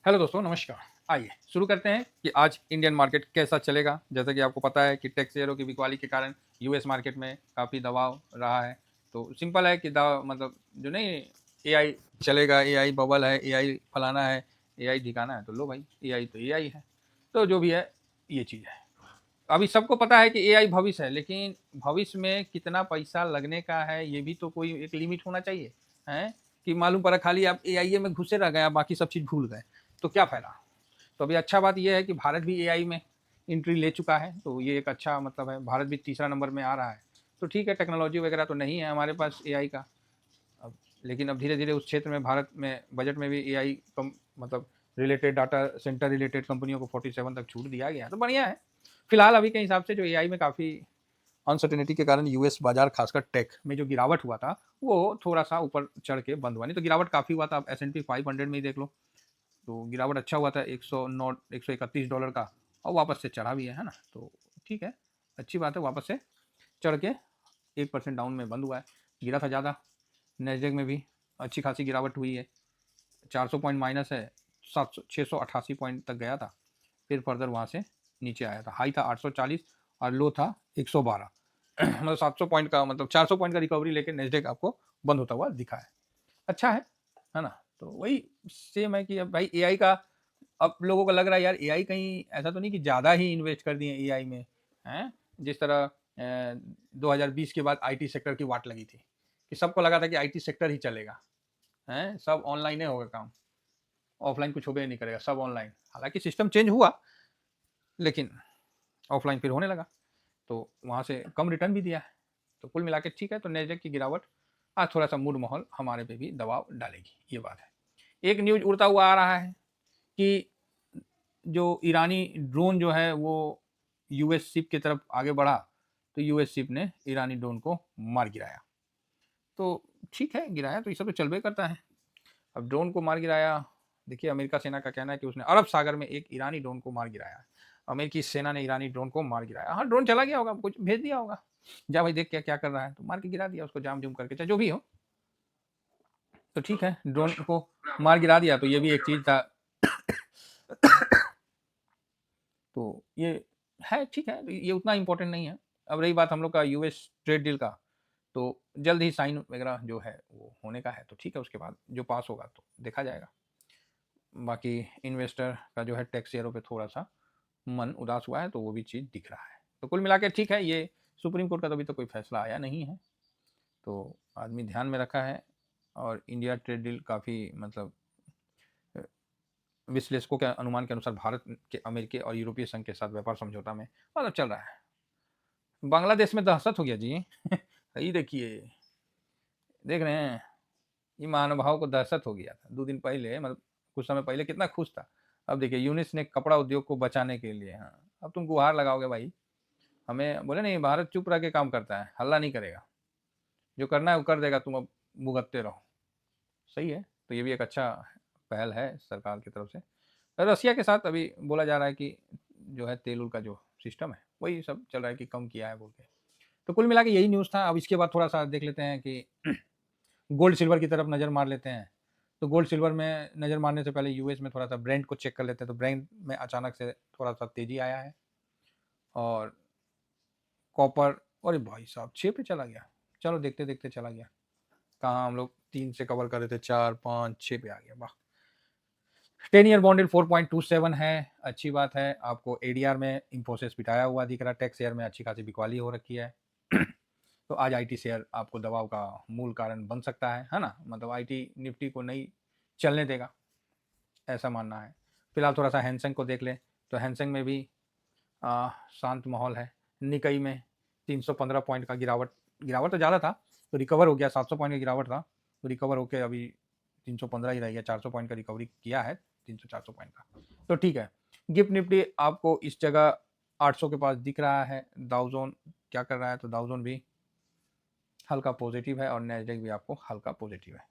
Hello दोस्तों, नमस्कार। आइए शुरू करते हैं कि आज इंडियन मार्केट कैसा चलेगा। जैसा कि आपको पता है कि टेक शेयरों की बिकवाली के कारण यूएस मार्केट में काफ़ी दबाव रहा है। तो सिंपल है कि मतलब जो नहीं, एआई चलेगा, एआई बबल है, एआई फलाना है, एआई ढिकाना है। तो लो भाई, एआई तो एआई है। तो जो भी है, ये चीज़ है। अभी सबको पता है कि एआई भविष्य है, लेकिन भविष्य में कितना पैसा लगने का है, ये भी तो कोई एक लिमिट होना चाहिए, हैं? कि मालूम पड़ा खाली आप एआई में घुसे रह गए, आप बाकी सब चीज़ भूल गए, तो क्या फ़ायदा? तो अभी अच्छा बात ये है कि भारत भी एआई में एंट्री ले चुका है, तो ये एक अच्छा मतलब है, भारत भी तीसरा नंबर में आ रहा है। तो ठीक है, टेक्नोलॉजी वगैरह तो नहीं है हमारे पास एआई का अब, लेकिन अब धीरे-धीरे उस क्षेत्र में भारत में बजट में भी एआई कम मतलब रिलेटेड डाटा सेंटर रिलेटेड कंपनियों को 47 तक छूट दिया गया है, तो बढ़िया है। फिलहाल अभी के हिसाब से जो एआई में काफ़ी अनसर्टेनिटी के कारण यूएस बाजार खासकर टेक में जो गिरावट हुआ था, वो थोड़ा-सा ऊपर चढ़ के बंद हुआ, नहीं तो गिरावट काफ़ी हुआ था। आप एस&पी 500 में ही देख लो, तो गिरावट अच्छा हुआ था 109 $131 का, और वापस से चढ़ा भी है ना? तो ठीक है, अच्छी बात है, वापस से चढ़ के 1% डाउन में बंद हुआ है। गिरा था ज़्यादा, नैस्डैक में भी अच्छी खासी गिरावट हुई है, 400 पॉइंट माइनस है, 688 पॉइंट तक गया था, फिर फर्दर वहाँ से नीचे आया था। हाई था 840 और लो था 112 मतलब 700 पॉइंट का, मतलब 400 पॉइंट का रिकवरी लेके नैस्डैक आपको बंद होता हुआ दिखा है। अच्छा है ना? तो वही सेम है कि अब भाई एआई का, अब लोगों को लग रहा है यार एआई कहीं ऐसा तो नहीं कि ज़्यादा ही इन्वेस्ट कर दिए एआई में, हैं? जिस तरह 2020 के बाद आईटी सेक्टर की वाट लगी थी, कि सबको लगा था कि आईटी सेक्टर ही चलेगा, हैं? सब ऑनलाइन ही होगा काम, ऑफलाइन कुछ होबे नहीं करेगा, सब ऑनलाइन। हालाँकि सिस्टम चेंज हुआ, लेकिन ऑफलाइन फिर होने लगा, तो वहाँ से कम रिटर्न भी दिया है। तो कुल मिला के ठीक है, तो नैस्डैक की गिरावट आज थोड़ा-सा मूड माहौल हमारे पे भी दबाव डालेगी, ये बात है। एक न्यूज़ उड़ता हुआ आ रहा है कि जो ईरानी ड्रोन जो है वो यूएस शिप की तरफ आगे बढ़ा, तो यूएस शिप ने ईरानी ड्रोन को मार गिराया। तो ठीक है, गिराया तो ये सब तो चलबे करता है। अब ड्रोन को मार गिराया, देखिए अमेरिका सेना का कहना है कि उसने अरब सागर में एक ईरानी ड्रोन को मार गिराया है। अमेरिकी सेना ने ईरानी ड्रोन को मार गिराया। हाँ, ड्रोन चला गया होगा, कुछ भेज दिया होगा, जा भाई देख क्या कर रहा है, तो मार के गिरा दिया उसको जाम-जूम करके, चाहे जो भी हो। तो ठीक है, ड्रोन को मार गिरा दिया, तो ये भी एक चीज़ था। तो ये है, ठीक है, ये उतना इम्पोर्टेंट नहीं है। अब रही बात हम लोग का यूएस ट्रेड डील का, तो जल्द ही साइन वगैरह जो है वो होने का है, तो ठीक है, उसके बाद जो पास होगा तो देखा जाएगा। बाकी इन्वेस्टर का जो है टैक्स शेयरों पे थोड़ा-सा मन उदास हुआ है, तो वो भी चीज़ दिख रहा है। तो कुल मिला के ठीक है, ये सुप्रीम कोर्ट का तो अभी तो कोई फैसला आया नहीं है, तो आदमी ध्यान में रखा है, और इंडिया ट्रेड डील काफ़ी मतलब अ, विश्लेषकों के अनुमान के अनुसार भारत के अमेरिकी और यूरोपीय संघ के साथ व्यापार समझौता में मतलब चल रहा है। बांग्लादेश में दहशत हो गया जी। ये देखिए, देख रहे हैं, ये महानुभाव को दहशत हो गया था 2 दिन पहले, मतलब कुछ समय पहले कितना खुश था। अब देखिए यूनिस ने कपड़ा उद्योग को बचाने के लिए, हाँ, अब तुम गुहार लगाओगे भाई। हमें बोले नहीं, भारत चुप रह के काम करता है, हल्ला नहीं करेगा, जो करना है वो कर देगा, तुम अब भुगतते रहो। सही है, तो ये भी एक अच्छा पहल है सरकार की तरफ से। रसिया के साथ अभी बोला जा रहा है कि जो है तेल का जो सिस्टम है वही सब चल रहा है कि कम किया है बोल के। तो कुल मिला के यही न्यूज़ था। अब इसके बाद थोड़ा-सा देख लेते हैं कि गोल्ड सिल्वर की तरफ नज़र मार लेते हैं। तो गोल्ड सिल्वर में नज़र मारने से पहले यूएस में थोड़ा-सा ब्रेंट को चेक कर लेते हैं। तो ब्रेंट में अचानक से थोड़ा-सा तेज़ी आया है, और कॉपर, अरे भाई साहब 6 पे चला गया। चलो देखते-देखते चला गया। कहाँ हम लोग 3 से कवर कर रहे थे, 4, 5, 6 पे आ गया, वाह! 10 ईयर बॉन्ड यील्ड 4.27 है, अच्छी बात है। आपको एडीआर में इन्फोसिस पिटाया हुआ दिख रहा है, टेक शेयर में अच्छी खासी बिकवाली हो रखी है। तो आज आईटी शेयर आपको दबाव का मूल कारण बन सकता है ना? मतलब आईटी निफ्टी को नहीं चलने देगा, ऐसा मानना है। फिलहाल थोड़ा-सा हैंसेंग को देख लें, तो हैंसेंग में भी शांत माहौल है। निकई में 315 पॉइंट का गिरावट, गिरावट तो ज़्यादा था, तो रिकवर हो गया, 700 पॉइंट का गिरावट था, तो रिकवर होके अभी 315 ही रह गया, 400 पॉइंट का रिकवरी किया है, 300-400 पॉइंट का, तो ठीक है। गिफ्ट निफ्टी आपको इस जगह 800 के पास दिख रहा है। डाउ ज़ोन क्या कर रहा है, तो डाउ ज़ोन भी हल्का पॉजिटिव है, और नैस्डैक भी आपको हल्का पॉजिटिव है।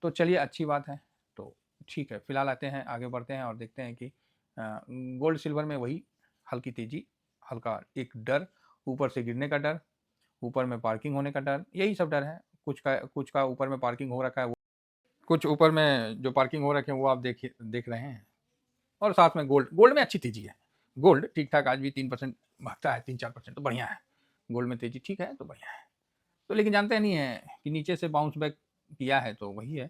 तो चलिए, अच्छी बात है। तो ठीक है, फिलहाल आते हैं, आगे बढ़ते हैं और देखते हैं कि गोल्ड सिल्वर में वही हल्की तेजी, हल्का एक डर, ऊपर से गिरने का डर, ऊपर में पार्किंग होने का डर, यही सब डर है। कुछ का ऊपर में पार्किंग हो रखा है, कुछ ऊपर में जो पार्किंग हो रखे हैं वो आप देख रहे हैं। और साथ में गोल्ड में अच्छी तेजी है। गोल्ड ठीक ठाक आज भी 3% भागता है, 3-4% तो बढ़िया है। गोल्ड में तेजी ठीक है तो बढ़िया है। तो लेकिन जानते नहीं है कि नीचे से बाउंस बैक किया है तो वही है।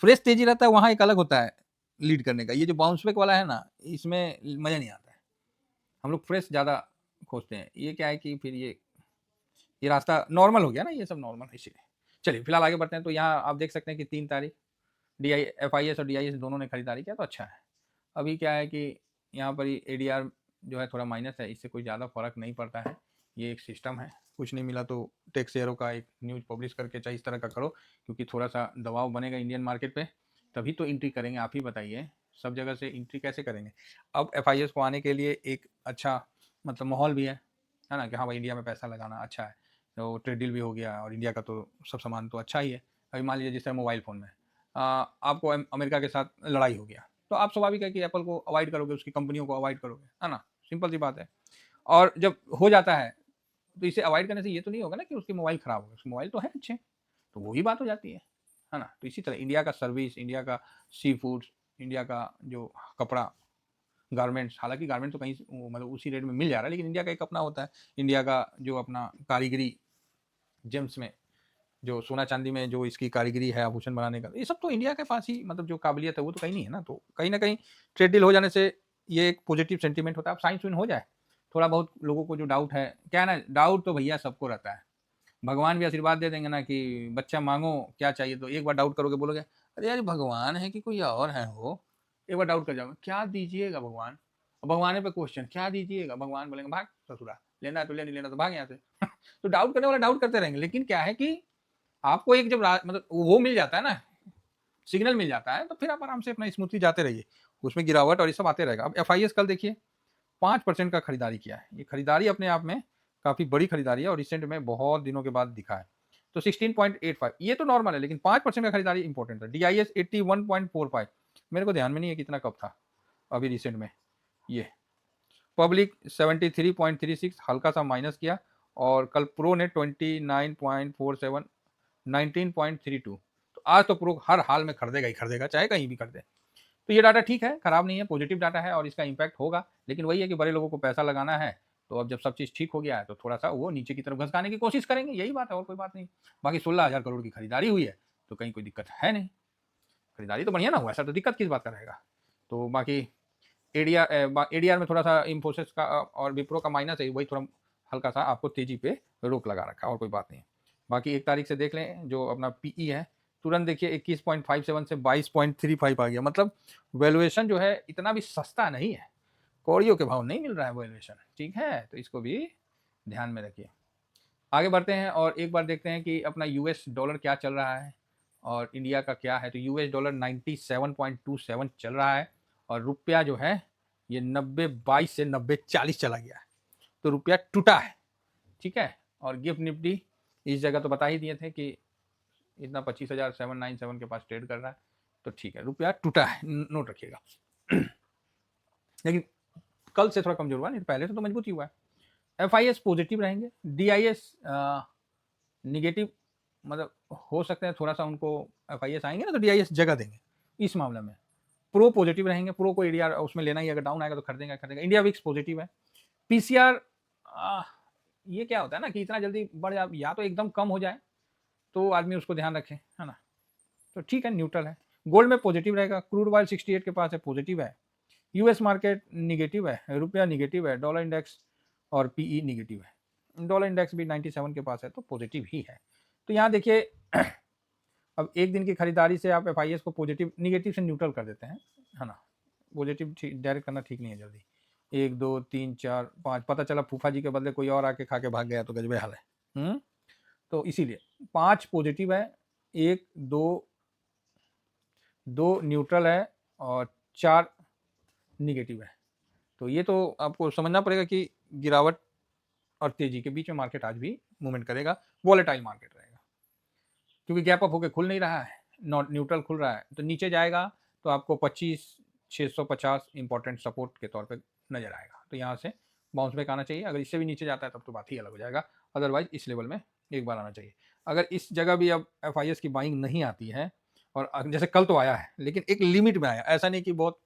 फ्रेश तेजी रहता है वहाँ एक अलग होता है लीड करने का। ये जो बाउंस बैक वाला है ना, इसमें मज़ा नहीं आता है। हम लोग फ्रेश ज़्यादा खोजते हैं। ये क्या है कि फिर ये रास्ता नॉर्मल हो गया ना, ये सब नॉर्मल है इसीलिए। चलिए फिलहाल आगे बढ़ते हैं। तो यहाँ आप देख सकते हैं कि 3 तारीख FIS और DIS दोनों ने खरीदारी किया तो अच्छा है। अभी क्या है कि यहाँ पर ADR जो है थोड़ा माइनस है, इससे कोई ज़्यादा फर्क नहीं पड़ता है। ये एक सिस्टम है, कुछ नहीं मिला तो टेक्स शेयरों का एक न्यूज़ पब्लिश करके चाहे इस तरह का करो, क्योंकि थोड़ा सा दबाव बनेगा इंडियन मार्केट पे, तभी तो एंट्री करेंगे। आप ही बताइए, सब जगह से एंट्री कैसे करेंगे? अब FIS को आने के लिए एक अच्छा मतलब माहौल भी है ना, कि हाँ भाई इंडिया में पैसा लगाना अच्छा है। तो ट्रेड डील भी हो गया और इंडिया का तो सब सामान तो अच्छा ही है। अभी मान लीजिए जिस तरह मोबाइल फ़ोन में आपको अमेरिका के साथ लड़ाई हो गया, तो आप स्वाभाविक है कि एप्पल को अवॉइड करोगे, उसकी कंपनियों को अवॉइड करोगे, है ना? सिंपल सी बात है। और जब हो जाता है तो इसे अवॉइड करने से ये तो नहीं होगा ना कि उसकी मोबाइल ख़राब हो गया, उसके मोबाइल तो है अच्छे, तो वही बात हो जाती है ना? तो इसी तरह इंडिया का सर्विस, इंडिया का सी फूड्स, इंडिया का जो कपड़ा, गारमेंट्स, हालाँकि गारमेंट तो कहीं मतलब उसी रेट में मिल जा रहा है, लेकिन इंडिया का एक अपना होता है, इंडिया का जो अपना कारीगरी जेम्स में, जो सोना चांदी में जो इसकी कारीगरी है आभूषण बनाने का, ये सब तो इंडिया के पास ही मतलब जो काबिलियत है वो तो कहीं नहीं है ना। तो कहीं ना कहीं ट्रेड डील हो जाने से ये एक पॉजिटिव सेंटीमेंट होता है। अब साइंस विन हो जाए, थोड़ा बहुत लोगों को जो डाउट है, क्या है ना, डाउट तो भैया सबको रहता है। भगवान भी आशीर्वाद दे देंगे ना कि बच्चा मांगो क्या चाहिए, तो एक बार डाउट करोगे, बोलोगे अरे यार भगवान है कि कोई और है, हो एक बार डाउट कर जाओगे क्या दीजिएगा भगवान, भगवान पे क्वेश्चन क्या दीजिएगा, भगवान बोलेंगे भाग ससुरा, लेना है तो ले, नहीं लेना तो भाग यहाँ से। तो डाउट करने वाला डाउट करते रहेंगे, लेकिन क्या है कि आपको एक जब मतलब वो मिल जाता है ना, सिग्नल मिल जाता है, तो फिर आप आराम से अपना स्मूथली जाते रहिए, उसमें गिरावट और ये सब आते रहेगा। अब FIS कल देखिए 5% का खरीदारी किया है। ये खरीदारी अपने आप में काफ़ी बड़ी खरीदारी है और रिसेंट में बहुत दिनों के बाद दिखा है। तो 16.85 ये तो नॉर्मल है, लेकिन 5% का खरीदारी इंपॉर्टेंट है। DIS 81.45 मेरे को ध्यान में नहीं है कितना कब था अभी रिसेंट में। ये पब्लिक 73.36 हल्का सा माइनस किया, और कल प्रो ने 29.47 19.32। तो आज तो प्रो हर हाल में खरीदेगा ही खरीदेगा, चाहे कहीं भी खरीदे। तो ये डाटा ठीक है, खराब नहीं है, पॉजिटिव डाटा है और इसका इम्पैक्ट होगा। लेकिन वही है कि बड़े लोगों को पैसा लगाना है, तो अब जब सब चीज़ ठीक हो गया है तो थोड़ा सा वो नीचे की तरफ घसकाने की कोशिश करेंगे, यही बात है और कोई बात नहीं। बाकी 16,000 करोड़ की खरीदारी हुई है तो कहीं कोई दिक्कत है नहीं, खरीदारी तो बढ़िया ना हुआ, ऐसा तो दिक्कत किस बात का रहेगा। तो बाकी ADR में थोड़ा सा इंफोसिस का और विप्रो का माइनस है, वही थोड़ा हल्का सा आपको तेजी पे रोक लगा रखा, और कोई बात नहीं। बाकी 1 तारीख से देख लें जो अपना PE है, तुरंत देखिए 21.57 से 22.35 आ गया। मतलब वैल्यूएशन जो है इतना भी सस्ता नहीं है, कौड़ियों के भाव नहीं मिल रहा है वैल्यूएशन, ठीक है? तो इसको भी ध्यान में रखिए। आगे बढ़ते हैं और एक बार देखते हैं कि अपना US डॉलर क्या चल रहा है और इंडिया का क्या है। तो US डॉलर 97.27 चल रहा है और रुपया जो है ये 90.22 से 90.40 चला गया है, तो रुपया टूटा है, ठीक है? और गिफ्ट निफ्टी इस जगह तो बता ही दिए थे कि इतना 25,797 के पास ट्रेड कर रहा है, तो ठीक है, रुपया टूटा है, नोट रखिएगा। लेकिन कल से थोड़ा कमजोर हुआ, नहीं पहले से तो मजबूत ही हुआ है। FIS पॉजिटिव रहेंगे, DIS निगेटिव, मतलब हो सकते हैं थोड़ा सा उनको FIS आएंगे ना तो DIS जगह देंगे इस मामले में। प्रो पॉजिटिव रहेंगे, प्रो को ADR उसमें लेना ही, अगर डाउन आएगा तो खरीदेगा। इंडिया विक्स पॉजिटिव है। PCR ये क्या होता है ना कि इतना जल्दी बढ़ जा, या तो एकदम कम हो जाए तो आदमी उसको ध्यान रखे, है ना? तो ठीक है, न्यूट्रल है। गोल्ड में पॉजिटिव रहेगा, क्रूड ऑयल 68 के पास है, पॉजिटिव है। US मार्केट निगेटिव है, रुपया निगेटिव है, डॉलर इंडेक्स और PE निगेटिव है। डॉलर इंडेक्स भी 97 के पास है, तो पॉजिटिव ही है। तो यहाँ देखिए अब एक दिन की खरीदारी से आप FIS को पॉजिटिव निगेटिव से न्यूट्रल कर देते हैं, है ना? पॉजिटिव डायरेक्ट करना ठीक नहीं है जल्दी। 1 2 3 4 5 पता चला फूफा जी के बदले कोई और आके खा के भाग गया तो गजबे हाल है। तो इसीलिए 5 पॉजिटिव है, 1 2 न्यूट्रल है और 4 निगेटिव है। तो ये तो आपको समझना पड़ेगा कि गिरावट और तेजी के बीच में मार्केट आज भी मूवमेंट करेगा, वॉलेटाइल मार्केट रहेगा, क्योंकि गैप अप होकर खुल नहीं रहा है, नॉट न्यूट्रल खुल रहा है। तो नीचे जाएगा तो आपको 25,650 इंपॉर्टेंट सपोर्ट के तौर पे नजर आएगा, तो यहाँ से बाउंस बैक आना चाहिए। अगर इससे भी नीचे जाता है तब तो बात ही अलग हो जाएगा, अदरवाइज इस लेवल में एक बार आना चाहिए। अगर इस जगह भी अब FIS की बाइंग नहीं आती है, और जैसे कल तो आया है लेकिन एक लिमिट में आया, ऐसा नहीं कि बहुत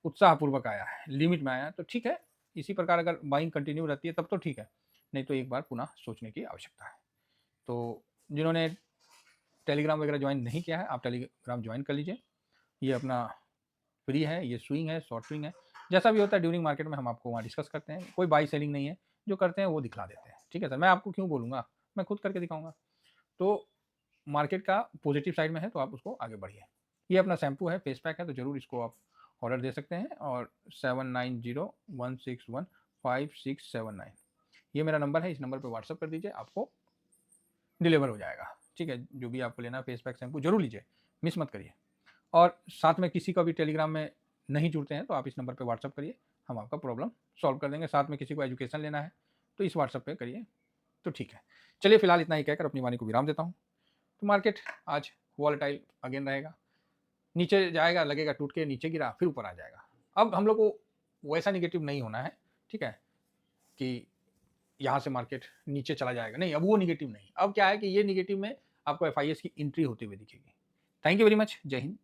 उत्साहपूर्वक आया है, लिमिट में आया, तो ठीक है। इसी प्रकार अगर बाइंग कंटिन्यू रहती है तब तो ठीक है, नहीं तो एक बार पुनः सोचने की आवश्यकता है। तो जिन्होंने टेलीग्राम वगैरह ज्वाइन नहीं किया है, आप टेलीग्राम ज्वाइन कर लीजिए। ये अपना फ्री है, ये स्विंग है, शॉर्ट स्विंग है, जैसा भी होता है ड्यूरिंग मार्केट में हम आपको वहाँ डिस्कस करते हैं। कोई बाई सेलिंग नहीं है, जो करते हैं वो दिखला देते हैं, ठीक है सर। मैं आपको क्यों बोलूँगा, मैं खुद करके दिखाऊंगा। तो मार्केट का पॉजिटिव साइड में है तो आप उसको आगे बढ़िए। ये अपना शैम्पू है, फेस पैक है, तो ज़रूर इसको आप ऑर्डर दे सकते हैं। और 7901615679 ये मेरा नंबर है, इस नंबर पर व्हाट्सअप कर दीजिए, आपको डिलीवर हो जाएगा, ठीक है। जो भी आपको लेना है फेस पैक शैम्पू जरूर लीजिए, मिस मत करिए। और साथ में किसी का भी टेलीग्राम में नहीं जुड़ते हैं तो आप इस नंबर पे व्हाट्सअप करिए, हम आपका प्रॉब्लम सॉल्व कर देंगे। साथ में किसी को एजुकेशन लेना है तो इस व्हाट्सअप पे करिए, तो ठीक है। चलिए फिलहाल इतना ही कहकर अपनी वाणी को विराम देता हूँ। तो मार्केट आज वॉलेटाइल अगेन रहेगा, नीचे जाएगा, लगेगा टूट के नीचे गिरा, फिर ऊपर आ जाएगा। अब हम लोग को वैसा निगेटिव नहीं होना है, ठीक है, कि यहाँ से मार्केट नीचे चला जाएगा, नहीं, अब वो निगेटिव नहीं। अब क्या है कि ये निगेटिव में आपको FIS की एंट्री होती हुई दिखेगी। थैंक यू वेरी मच, जय हिंद।